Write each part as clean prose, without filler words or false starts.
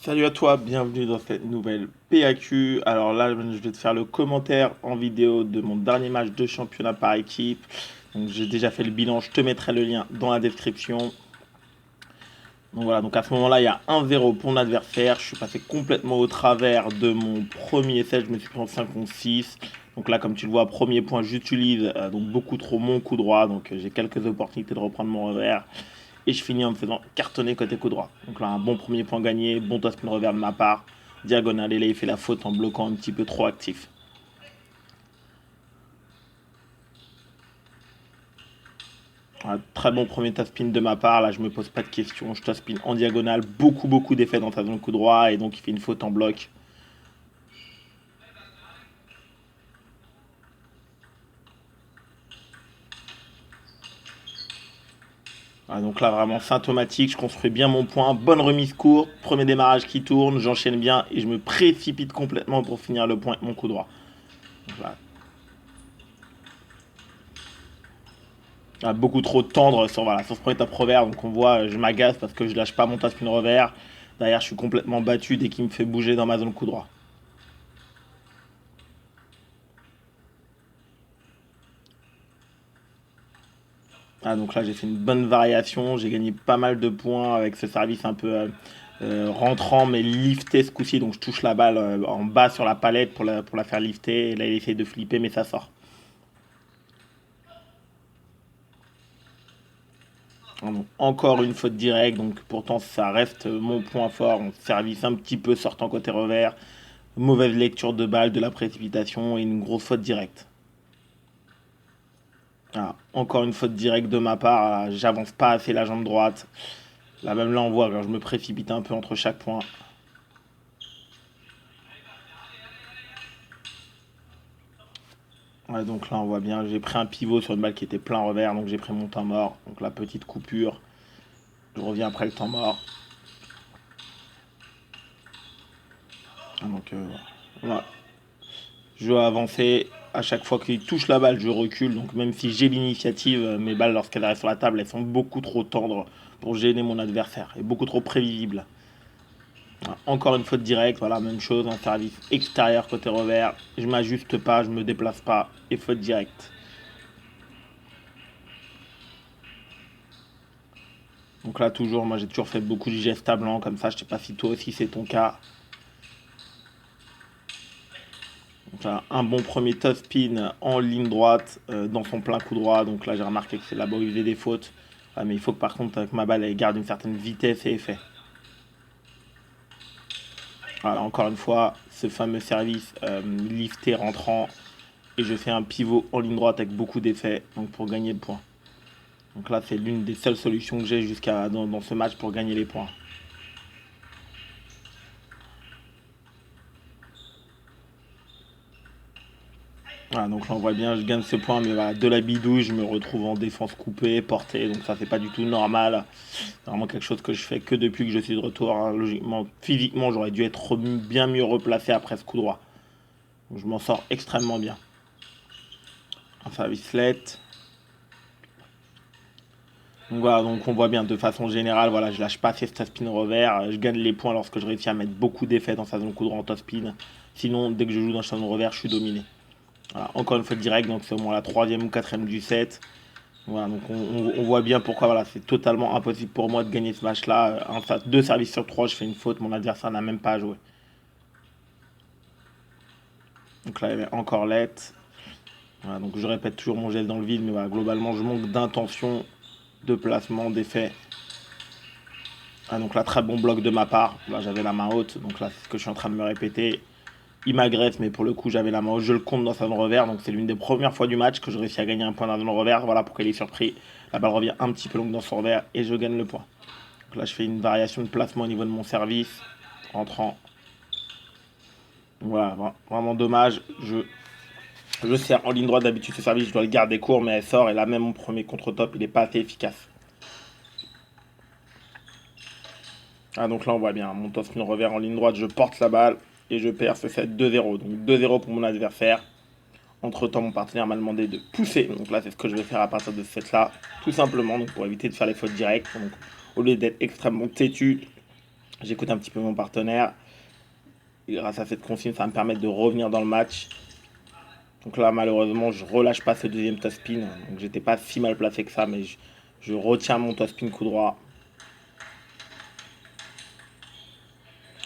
Salut à toi, bienvenue dans cette nouvelle PAQ. Alors là, je vais te faire le commentaire en vidéo de mon dernier match de championnat par équipe. Donc j'ai déjà fait le bilan, je te mettrai le lien dans la description. Donc voilà, donc à ce moment-là, il y a 1-0 pour mon adversaire. Je suis passé complètement au travers de mon premier essai, je me suis pris en 5 contre 6. Donc là, comme tu le vois, premier point, j'utilise donc beaucoup trop mon coup droit. Donc j'ai quelques opportunités de reprendre mon revers. Et je finis en me faisant cartonner côté coup droit. Donc là, un bon premier point gagné, bon toss spin revers de ma part. Diagonale, et là, il fait la faute en bloquant un petit peu trop actif. Un très bon premier toss spin de ma part. Là, je me pose pas de questions. Je toss spin en diagonale, beaucoup d'effets dans sa zone coup droit. Et donc, il fait une faute en bloc. Voilà, donc là, vraiment symptomatique. Je construis bien mon point. Bonne remise courte. Premier démarrage qui tourne. J'enchaîne bien. Et je me précipite complètement pour finir le point avec mon coup droit. Donc là, beaucoup trop tendre sur ce premier top revers. Donc on voit, je m'agace parce que je lâche pas mon top spin revers. Derrière, je suis complètement battu dès qu'il me fait bouger dans ma zone coup droit. Donc là, j'ai fait une bonne variation. J'ai gagné pas mal de points avec ce service un peu rentrant, mais lifté ce coup-ci. Donc je touche la balle en bas sur la palette pour la faire lifter. Et là, il essaie de flipper, mais ça sort. Donc, encore une faute directe. Donc pourtant, ça reste mon point fort. Un service un petit peu sortant côté revers. Mauvaise lecture de balle, de la précipitation et une grosse faute directe. Encore une faute directe de ma part. J'avance pas assez la jambe droite. Là, même là, on voit quand je me précipite un peu entre chaque point. Ouais, donc là, on voit bien. J'ai pris un pivot sur une balle qui était plein revers. Donc j'ai pris mon temps mort. Donc la petite coupure. Je reviens après le temps mort. Donc voilà. Je dois avancer. À chaque fois qu'il touche la balle, je recule. Donc même si j'ai l'initiative, mes balles, lorsqu'elles arrivent sur la table, elles sont beaucoup trop tendres pour gêner mon adversaire. Et beaucoup trop prévisibles. Encore une faute directe, voilà, même chose, un service extérieur côté revers. Je m'ajuste pas, je me déplace pas. Et faute directe. Donc là, toujours, moi j'ai toujours fait beaucoup de gestes à blanc comme ça. Je sais pas si toi aussi c'est ton cas. Donc là, un bon premier top spin en ligne droite dans son plein coup droit. Donc là, j'ai remarqué que c'est là-bas où il faisait des fautes. Mais il faut que par contre, avec ma balle, elle garde une certaine vitesse et effet. Voilà, encore une fois, ce fameux service lifté rentrant. Et je fais un pivot en ligne droite avec beaucoup d'effets donc pour gagner le point. Donc là, c'est l'une des seules solutions que j'ai jusqu'à dans ce match pour gagner les points. Voilà, donc là, on voit bien, je gagne ce point, mais voilà, de la bidouille, je me retrouve en défense coupée, portée, donc ça, c'est pas du tout normal. C'est vraiment quelque chose que je fais que depuis que je suis de retour, hein. Logiquement, physiquement, j'aurais dû être bien mieux replacé après ce coup droit. Donc, je m'en sors extrêmement bien. Un service let. Donc voilà, donc on voit bien de façon générale, voilà, je lâche pas ces top spin revers, je gagne les points lorsque je réussis à mettre beaucoup d'effets dans sa zone coup droit en top spin. Sinon, dès que je joue dans sa zone revers, je suis dominé. Voilà, encore une fois direct, donc c'est au moins la troisième ou quatrième du set. Voilà, donc on voit bien pourquoi voilà, c'est totalement impossible pour moi de gagner ce match-là. En fait, deux services sur trois, je fais une faute, mon adversaire n'a même pas à jouer. Donc là, il y avait encore let. Voilà, donc je répète toujours mon geste dans le vide, mais voilà, globalement, je manque d'intention, de placement, d'effet. Donc là, très bon bloc de ma part. Là, j'avais la main haute, donc là, c'est ce que je suis en train de me répéter. Il m'agresse, mais pour le coup, j'avais la main haute. Je le compte dans sa zone revers, donc c'est l'une des premières fois du match que je réussis à gagner un point dans la zone revers. Voilà pourquoi il est surpris. La balle revient un petit peu longue dans son revers et je gagne le point. Donc là, je fais une variation de placement au niveau de mon service, rentrant. Voilà, vraiment dommage. Je sers en ligne droite d'habitude ce service, je dois le garder court, mais elle sort. Et là, même mon premier contre-top, il n'est pas assez efficace. Donc là, on voit bien, mon top spin revers en ligne droite, je porte la balle et je perds ce set 2-0. Donc 2-0 pour mon adversaire. Entre temps, mon partenaire m'a demandé de pousser. Donc là, c'est ce que je vais faire à partir de ce set-là. Tout simplement, donc pour éviter de faire les fautes directes. Donc, au lieu d'être extrêmement têtu, J'écoute un petit peu mon partenaire. Et grâce à cette consigne, ça va me permettre de revenir dans le match. Donc là, malheureusement, je relâche pas ce deuxième top spin. Donc j'étais pas si mal placé que ça, mais je retiens mon top spin coup droit.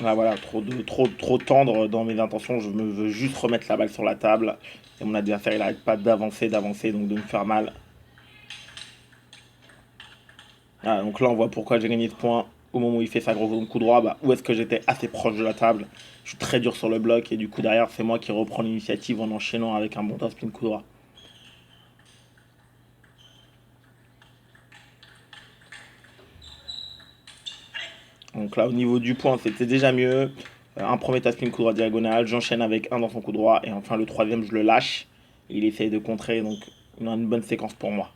Là, voilà, trop tendre dans mes intentions. Je me veux juste remettre la balle sur la table. Et mon adversaire, il n'arrête pas d'avancer, donc de me faire mal. Voilà, donc là, on voit pourquoi j'ai gagné ce point. Au moment où il fait sa gros coup droit, bah, où est-ce que j'étais assez proche de la table. Je suis très dur sur le bloc et du coup, derrière, c'est moi qui reprends l'initiative en enchaînant avec un bon top spin coup droit. Donc là, au niveau du point, c'était déjà mieux. Un premier top spin coup droit diagonal, j'enchaîne avec un dans son coup droit et enfin le troisième, je le lâche. Il essaye de contrer, donc il a une bonne séquence pour moi.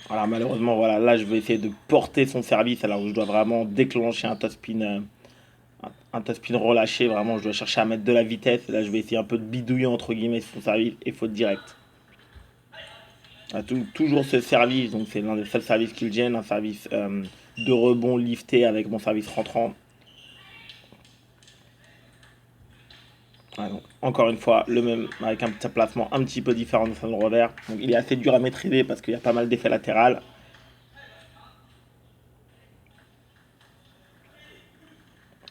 Voilà, malheureusement, voilà, là, je vais essayer de porter son service alors où je dois vraiment déclencher un top spin relâché. Vraiment, je dois chercher à mettre de la vitesse. Et là, je vais essayer un peu de bidouiller entre guillemets son service et faute directe. Toujours ce service, donc c'est l'un des seuls services qu'il gêne, un service de rebond lifté avec mon service rentrant. Ouais, donc, encore une fois, le même avec un petit placement un petit peu différent de son revers. Donc, il est assez dur à maîtriser parce qu'il y a pas mal d'effets latéraux.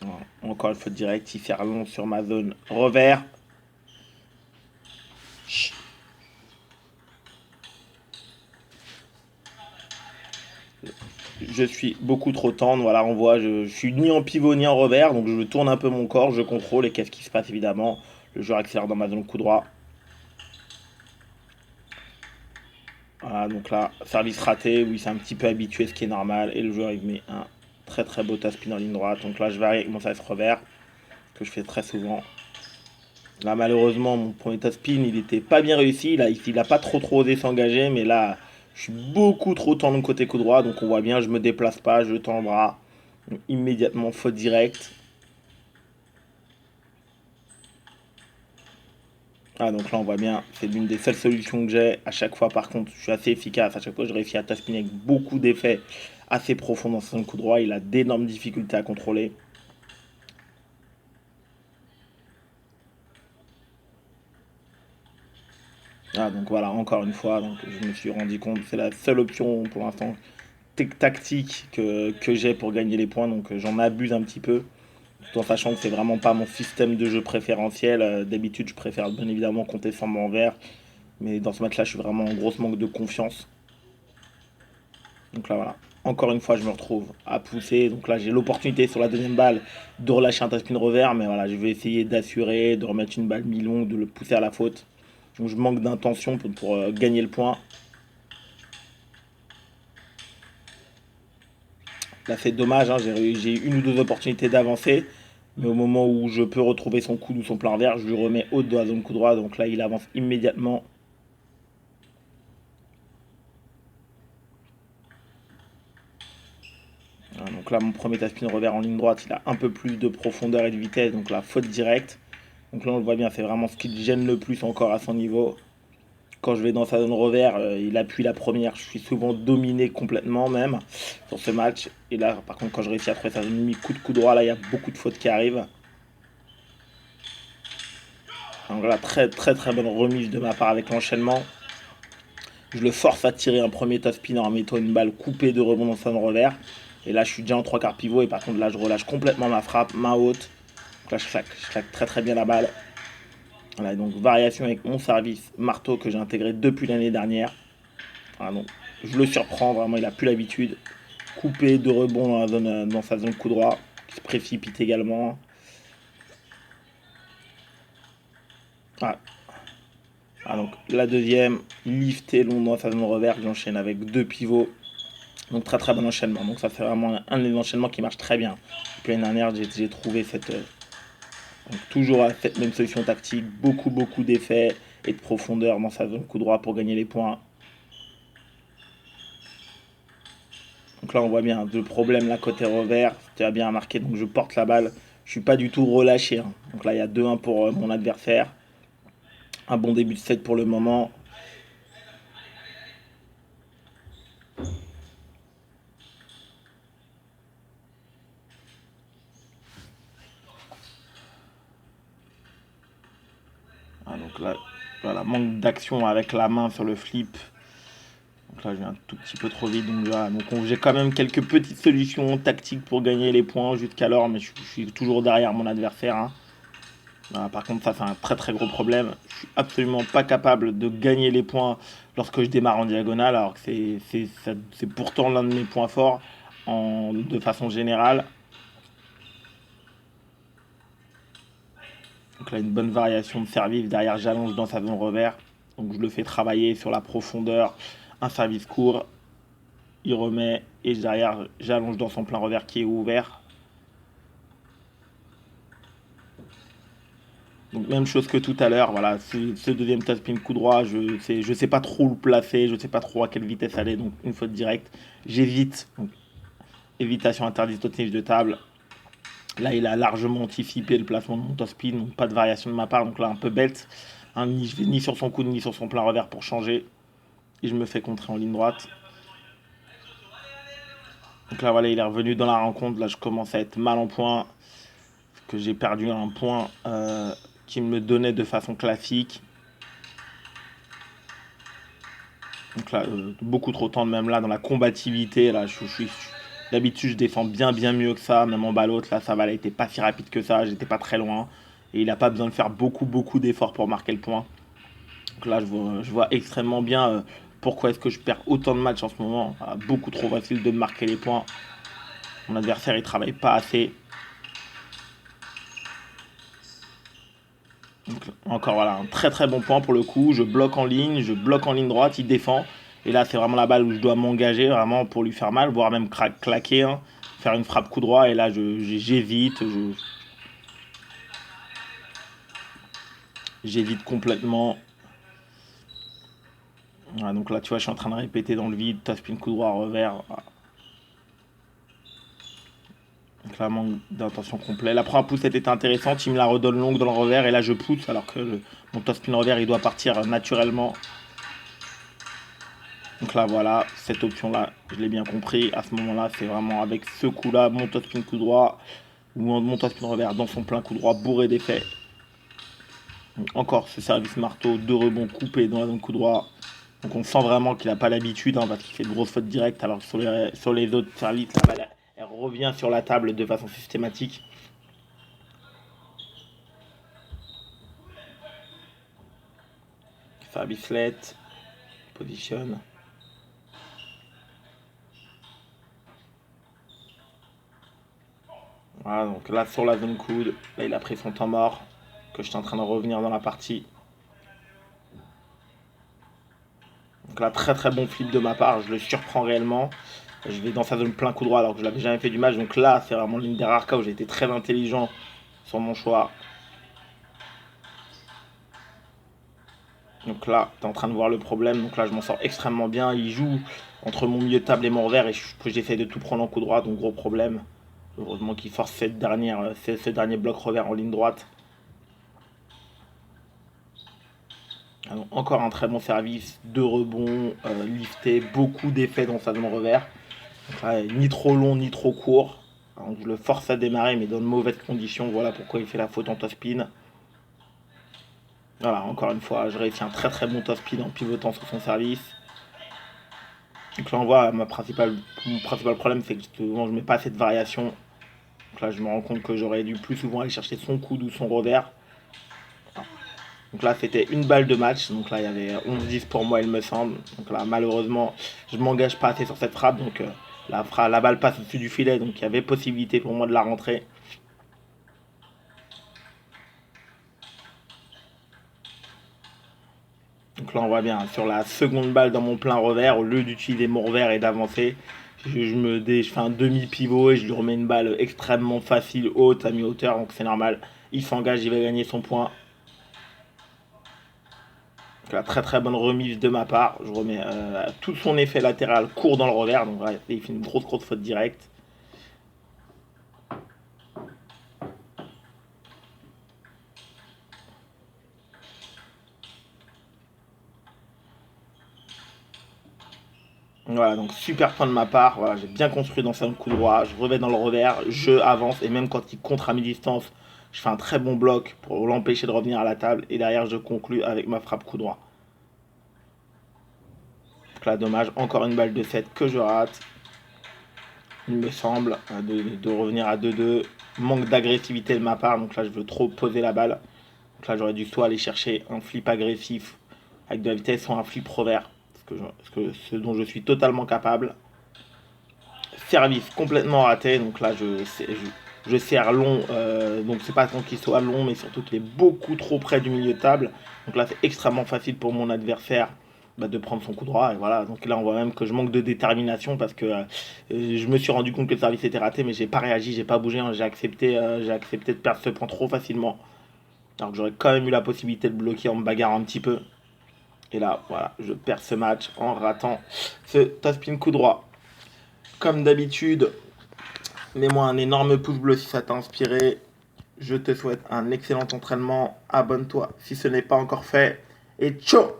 Voilà. Encore une faute directe, il fait long sur ma zone revers. Je suis beaucoup trop tendre. Voilà, on voit, je suis ni en pivot ni en revers, donc je tourne un peu mon corps, je contrôle et qu'est-ce qui se passe évidemment. Le joueur accélère dans ma zone coup droit. Voilà, donc là, service raté, oui, c'est un petit peu habitué, ce qui est normal. Et le joueur, il met un très très beau top spin en ligne droite. Donc là, je varie avec mon service revers, que je fais très souvent. Là, malheureusement, mon premier top spin, il n'était pas bien réussi. Là, il n'a pas trop osé s'engager, mais là, je suis beaucoup trop tendu côté coup droit. Donc on voit bien, je me déplace pas, je tends le bras. Donc, immédiatement, faute directe. Ah, donc là, on voit bien, c'est l'une des seules solutions que j'ai. À chaque fois, par contre, je suis assez efficace. À chaque fois, je réussis à top spinner avec beaucoup d'effets assez profonds dans son coup droit. Il a d'énormes difficultés à contrôler. Ah, donc voilà, encore une fois, donc je me suis rendu compte, c'est la seule option pour l'instant tactique que j'ai pour gagner les points, donc j'en abuse un petit peu, tout en sachant que c'est vraiment pas mon système de jeu préférentiel. D'habitude, je préfère bien évidemment compter sur mon vert, mais dans ce match-là, je suis vraiment en grosse manque de confiance. Donc là, voilà. Encore une fois, je me retrouve à pousser. Donc là, j'ai l'opportunité sur la deuxième balle de relâcher un top-spin revers. Mais voilà, je vais essayer d'assurer, de remettre une balle mi-longue, de le pousser à la faute. Donc je manque d'intention pour gagner le point. Là, c'est dommage. Hein, j'ai eu une ou deux opportunités d'avancer. Mais au moment où je peux retrouver son coude ou son plein vert, je lui remets haute de la zone coup droit. Donc là, il avance immédiatement. Voilà, donc là, mon premier top-spin revers en ligne droite, il a un peu plus de profondeur et de vitesse. Donc la faute directe. Donc là, on le voit bien, c'est vraiment ce qui le gêne le plus encore à son niveau. Quand je vais dans sa zone revers, il appuie la première. Je suis souvent dominé complètement même sur ce match. Et là, par contre, quand je réussis à trouver sa zone limite coup droit, là, il y a beaucoup de fautes qui arrivent. Donc là, très bonne remise de ma part avec l'enchaînement. Je le force à tirer un premier top spin en mettant une balle coupée de rebond dans sa zone revers. Et là, je suis déjà en trois quarts pivot. Et par contre, là, je relâche complètement ma frappe, main haute. Donc là, je claque très bien la balle. Voilà, donc variation avec mon service marteau que j'ai intégré depuis l'année dernière. Voilà, donc, je le surprends, vraiment, il a plus l'habitude. Coupé de rebond dans sa zone coup droit, qui se précipite également. Ah, ah, donc la deuxième, lifté long dans sa zone revers, j'enchaîne avec deux pivots. Donc très bon enchaînement. Donc ça c'est vraiment un des enchaînements qui marche très bien. Depuis l'année dernière, j'ai trouvé donc, toujours à cette même solution tactique, beaucoup d'effets et de profondeur dans sa zone coup droit pour gagner les points. Donc là, on voit bien le problème là côté revers. Tu as bien remarqué, donc je porte la balle. Je suis pas du tout relâché. Hein. Donc là, il y a 2-1 pour mon adversaire. Un bon début de set pour le moment. Donc là, voilà, manque d'action avec la main sur le flip. Donc là, je vais un tout petit peu trop vite. Donc, voilà, j'ai quand même quelques petites solutions tactiques pour gagner les points jusqu'alors, mais je suis toujours derrière mon adversaire, hein. Voilà, par contre, ça, c'est un très très gros problème. Je suis absolument pas capable de gagner les points lorsque je démarre en diagonale, alors que c'est pourtant l'un de mes points forts de façon générale. Donc là, une bonne variation de service. Derrière, j'allonge dans sa zone revers. Donc je le fais travailler sur la profondeur. Un service court, il remet. Et derrière, j'allonge dans son plein revers qui est ouvert. Donc même chose que tout à l'heure. Voilà, ce deuxième topspin coup droit, je sais pas trop le placer. Je sais pas trop à quelle vitesse aller. Donc une faute directe. J'évite. Donc, évitation interdite au tennis de table. Là, il a largement anticipé le placement de mon topspin. Donc pas de variation de ma part. Donc là, un peu bête. Hein, je vais ni sur son coude ni sur son plein revers pour changer. Et je me fais contrer en ligne droite. Donc là, voilà, il est revenu dans la rencontre. Là, je commence à être mal en point. Parce que j'ai perdu un point qui me donnait de façon classique. Donc là, beaucoup trop tendre, même là, dans la combativité. Là, d'habitude, je défends bien mieux que ça. Même en balle haute, là, ça va, il était pas si rapide que ça. J'étais pas très loin. Et il n'a pas besoin de faire beaucoup d'efforts pour marquer le point. Donc là, je vois extrêmement bien pourquoi est-ce que je perds autant de matchs en ce moment. Beaucoup trop facile de marquer les points. Mon adversaire, il travaille pas assez. Donc, encore voilà, un très très bon point pour le coup. Je bloque en ligne droite, il défend. Et là, c'est vraiment la balle où je dois m'engager vraiment pour lui faire mal, voire même claquer, hein, faire une frappe coup droit. Et là, j'évite, j'évite complètement. Voilà, donc là, tu vois, je suis en train de répéter dans le vide, topspin coup droit revers. Voilà. Donc là, manque d'intention complet. La première poussette était intéressante, il me la redonne longue dans le revers et là je pousse alors que mon topspin revers il doit partir naturellement. Donc là voilà, cette option là, je l'ai bien compris. À ce moment là, c'est vraiment avec ce coup là, mon topspin coup droit ou mon topspin revers dans son plein coup droit bourré d'effet. Encore ce service marteau, deux rebonds coupés dans la zone coup droit. Donc on sent vraiment qu'il n'a pas l'habitude hein, parce qu'il fait de grosses fautes directes alors que sur les autres services, la balle elle revient sur la table de façon systématique. Service-let, positionne. Voilà, donc là sur la zone coude, là il a pris son temps mort, que je suis en train de revenir dans la partie. Donc là très très bon flip de ma part, je le surprends réellement. Je vais dans sa zone plein coup droit alors que je l'avais jamais fait du match. Donc là c'est vraiment l'une des rares cas où j'ai été très intelligent sur mon choix. Donc là, tu es en train de voir le problème. Donc là, je m'en sors extrêmement bien. Il joue entre mon milieu de table et mon revers et j'essaie de tout prendre en coup droit. Donc gros problème. Heureusement qu'il force ce dernier bloc revers en ligne droite. Alors, encore un très bon service. Deux rebonds, lifté, beaucoup d'effets dans sa zone revers. Donc là, ni trop long, ni trop court. Donc je le force à démarrer, mais dans de mauvaises conditions. Voilà pourquoi il fait la faute en top-spin. Voilà, encore une fois, je réussis un très très bon top-spin en pivotant sur son service. Donc là on voit mon principal problème c'est que souvent je mets pas assez de variation. Donc là je me rends compte que j'aurais dû plus souvent aller chercher son coude ou son revers. Donc là c'était une balle de match, donc là il y avait 11-10 pour moi il me semble. Donc là malheureusement je m'engage pas assez sur cette frappe, donc la balle passe au-dessus du filet, donc il y avait possibilité pour moi de la rentrer. Donc là on voit bien, sur la seconde balle dans mon plein revers, au lieu d'utiliser mon revers et d'avancer, je fais un demi-pivot et je lui remets une balle extrêmement facile, haute, à mi-hauteur, donc c'est normal. Il s'engage, il va gagner son point. Donc la très très bonne remise de ma part. Je remets tout son effet latéral court dans le revers, donc là, il fait une grosse faute directe. Voilà, donc super point de ma part. Voilà, j'ai bien construit dans un coup droit. Je revais dans le revers, je avance et même quand il contre à mi-distance, Je fais un très bon bloc pour l'empêcher de revenir à la table. Et derrière, je conclue avec ma frappe coup droit. Donc là, dommage, encore une balle de 7 que je rate. Il me semble, de revenir à 2-2. Manque d'agressivité de ma part. Donc là, je veux trop poser la balle. Donc là, j'aurais dû soit aller chercher un flip agressif avec de la vitesse, soit un flip revers. Ce dont je suis totalement capable. Service complètement raté. Donc là, je serre long. Donc c'est pas tant qu'il soit long, mais surtout qu'il est beaucoup trop près du milieu de table. Donc là, c'est extrêmement facile pour mon adversaire de prendre son coup droit. Et voilà. Donc là, on voit même que je manque de détermination parce que je me suis rendu compte que le service était raté, mais j'ai pas réagi, j'ai pas bougé. Hein, j'ai accepté de perdre ce point trop facilement. Alors que j'aurais quand même eu la possibilité de bloquer en me bagarrant un petit peu. Et là, voilà, je perds ce match en ratant ce top-spin coup droit. Comme d'habitude, mets-moi un énorme pouce bleu si ça t'a inspiré. Je te souhaite un excellent entraînement. Abonne-toi si ce n'est pas encore fait. Et ciao!